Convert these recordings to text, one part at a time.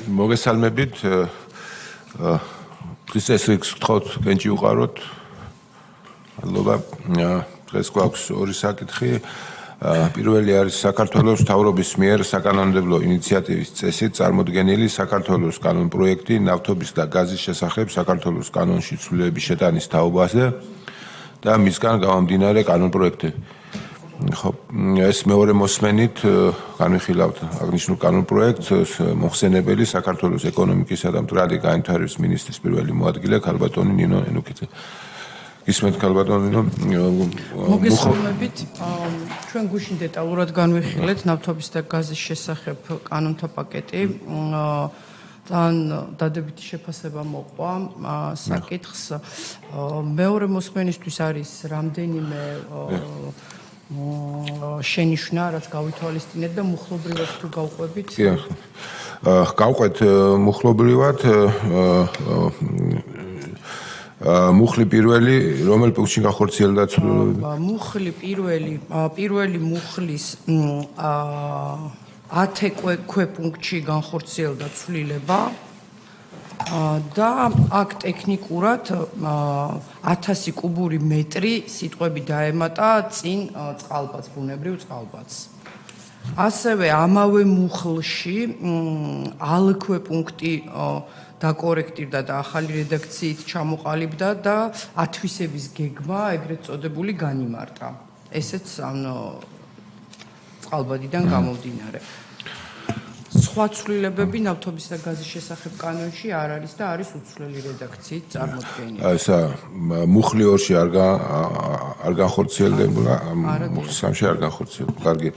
მოგესალმებით. დღეს ეს რიგს გთხოვთ კენჭი უყაროთ. მადლობა. დღეს გვაქვს ორი საკითხი. პირველი არის საქართველოს მთავრობის მიერ საკანონმდებლო ინიციატივის წესით წარმოდგენილი საქართველოს კანონპროექტი ნავთობის და გაზის შესახებ საქართველოს კანონში ცვლილების შეტანის თაობაზე და მისგან გამომდინარე კანონპროექტები. ეს მეორე მოსმენით განვიხილავთ აღნიშნულ კანონპროექტს მოხსენებელი საქართველოს ეკონომიკისა და მდგრადი განვითარების მინისტრის პირველი მოადგილე ქალბატონი ნინო ენუქიძე. ისმენთ ქალბატონი ნინო. მოგესალმებით. ჩვენ გუშინ დეტალურად განვიხილეთ ნავთობის და გაზის შესახებ კანონთა პაკეტი. თან დადებითი შეფასება მოყვა საკითხს. მეორე მოსმენისთვის არის რამდენიმე შენიშვნა, რაც გავითვალისწინეთ და მუხლობრივად თუ გავყვებით? კი, გავყვეთ მუხლობრივად. მუხლი პირველი, რომელ პუნქტში განხორციელდა ცვლილებები? მუხლი პირველი მუხლის 10 ქვეპუნქტში განხორციელდა ცვლილება და აქ ტექნიკურად 1000 კუბური მეტრი სიტყვები დაემატა წინ წყალბადს, ბუნებრივ წყალბადს. ასევე ამავე მუხლში ალ-ქვე პუნქტი დაკორექტირდა და ახალი რედაქციით ჩამოყალიბდა და ათვისების გეგმა ეგრეთ წოდებული განიმარტა. ესეც წყალბადიდან გამომდინარე. სხვა ცვლილებები ნავთობის და გაზის შესახებ კანონში არ არის და არის უცვლელი რედაქციით წარმოდგენილი. ესა მუხლი 2-ში არ განხორციელდება, მუხლი 3-ში არ განხორციელდება. კარგი.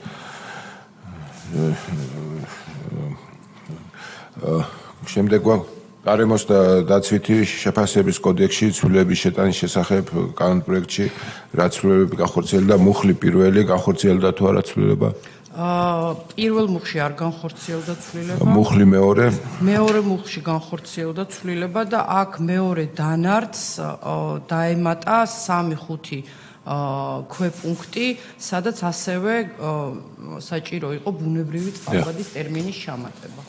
შემდეგ გვაქვს გარემოს და დაცვითი შეფასების კოდექსში ცვლილების შეტანის შესახებ კანონპროექტში რა ცვლილებები განხორციელდა, მუხლი პირველი განხორციელდა თუ არა ცვლილება? პირველ მუხლში არ განხორციელდა ცვლილება. მუხლი მეორე? მეორე მუხლში განხორციელდა ცვლილება და აქ მეორე დანარჩს დაემატა 3-5 ქვეპუნქტი, სადაც ასევე საჭირო იყო ბუნებრივი წყალბადის ტერმინის ჩამატება.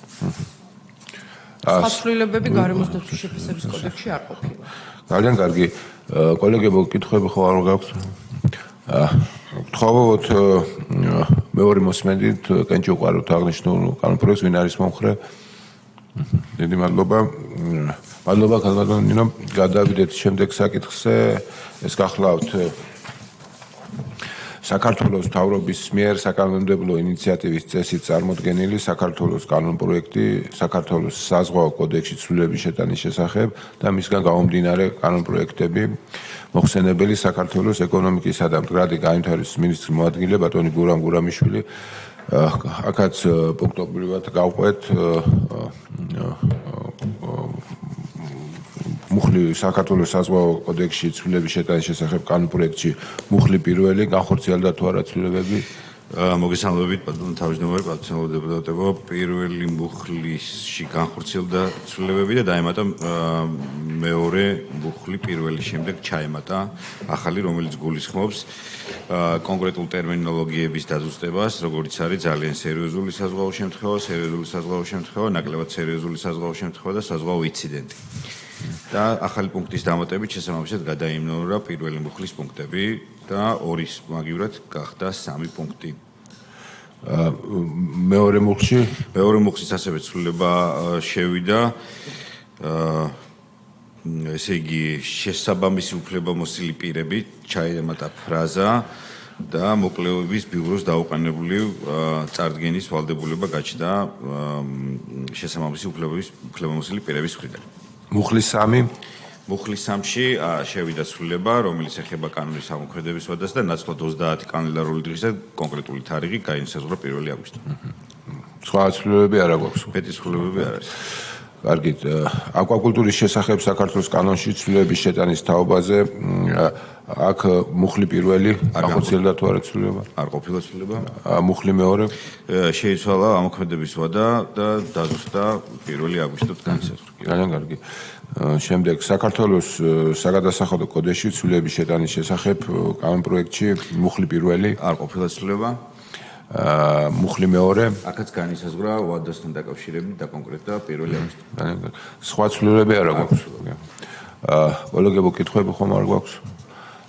სხვა ცვლილებები გარემოს დაცვის შეფასების კოდექსში არ ყოფილა. ძალიან კარგი. კოლეგებო, კითხვები ხო არ გაქვთ? გთხოვოთ მეორე მოსმენით კენჭი უყაროთ აღნიშნულ კანონპროექტს, ვინ არის მომხრე? დიდი მადლობა. მადლობა ქალბატონი ნინო. გადავიდეთ შემდეგ საკითხზე. ეს გახლავთ საქართველოს მთავრობის მიერ საკანონმდებლო ინიციატივის წესით წარმოდგენილი საქართველოს კანონპროექტი საქართველოს საზღვაო კოდექსში ცვლილების შეტანის შესახებ და მისგან გამომდინარე კანონპროექტები მოხსენებელი საქართველოს ეკონომიკისა და მდგრადი განვითარების მინისტრის მოადგილე ბატონი გურამ გურამიშვილი. აქაც პუნქტობრივად გავყვეთ მუხლი საქართველოს საზღვაო კოდექსში ცვლილების შეტანის შესახებ კანონპროექტში მუხლი პირველი განხორციელდა თუ არა ცვლილებები? მოგესალმებით, ბატონო თავმჯდომარე, ბატონო დეპუტატებო. პირველი მუხლში განხორციელდა ცვლილებები და დაემატა მეორე მუხლი პირველი შემდეგ ჩაემატა ახალი, რომელიც გულისხმობს კონკრეტულ ტერმინოლოგიების დაზუსტებას, როგორც არის ძალიან სერიოზული საზღვაო შემთხვევა, ნაკლებად სერიოზული საზღვაო შემთხვევა და საზღვაო ინციდენტი. და ახალი პუნქტის დამატებით შესაბამისად გადაიმნორა პირველი მუხლის პუნქტები და ორის მაგივრად გახდა 3 პუნქტი. მეორე მუხლში? მეორე მუხლის ასევე ცვლილება შევიდა. ესე იგი, შესაბამისი უფლებამოსილი პირები ჩაემატა ფრაზა და მოკლებების ბიუროს დაუყენებული წარდგენის ვალდებულება გაჩნდა შესაბამისი უფლებამოსილი პირების მხრიდან. მუხლის 3? მუხლის 3-ში შევიდა ცვლილება, რომელიც ეხება კანონის ამოქმედების ვადას და ნაცვლად 30 კალენდარული დღისა კონკრეტული თარიღი გაინსაზღვრა 1 აგვისტო. სხვა ცვლილებები არ აქვს? მეტი ცვლილებები არ არის. კარგით. აკვაკულტურის შესახებ საქართველოს კანონში ცვლილების შეტანის თაობაზე აქ მუხლი პირველი განხორციელდა თუ არა ცვლილება? არ ყოფილა ცვლილება. მუხლი მეორე? შეიცვალა ამოქმედების ვადა და დაზუსტა 1 აგვისტოდ განისაზღვრა. ძალიან კარგი. შემდეგ საქართველოს საგადასახადო კოდექსში ცვლილების შეტანის შესახებ კანონპროექტში მუხლი პირველი? არ ყოფილა ცვლილება. მუხლი მეორე. აქაც განისაზღვრა ვადასთან დაკავშირებით და კონკრეტულად პირველი აგვისტო. სხვა ცვლილებები არა გვაქვს. კოლეგებო, კითხვები ხომ არ გვაქვს?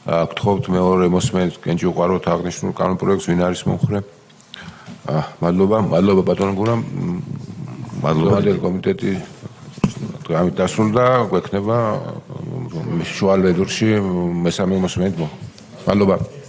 გთხოვთ მეორე მოსმენთ კენჭი უყაროთ აღნიშნულ კანონ პროექტს, ვინ არის მომხრე? მადლობა ბატონო გურამ. მადლობა კომიტეტი ამით დასრულდა, გვექნება შუალედურში მესამე მოსმენით. მადლობა.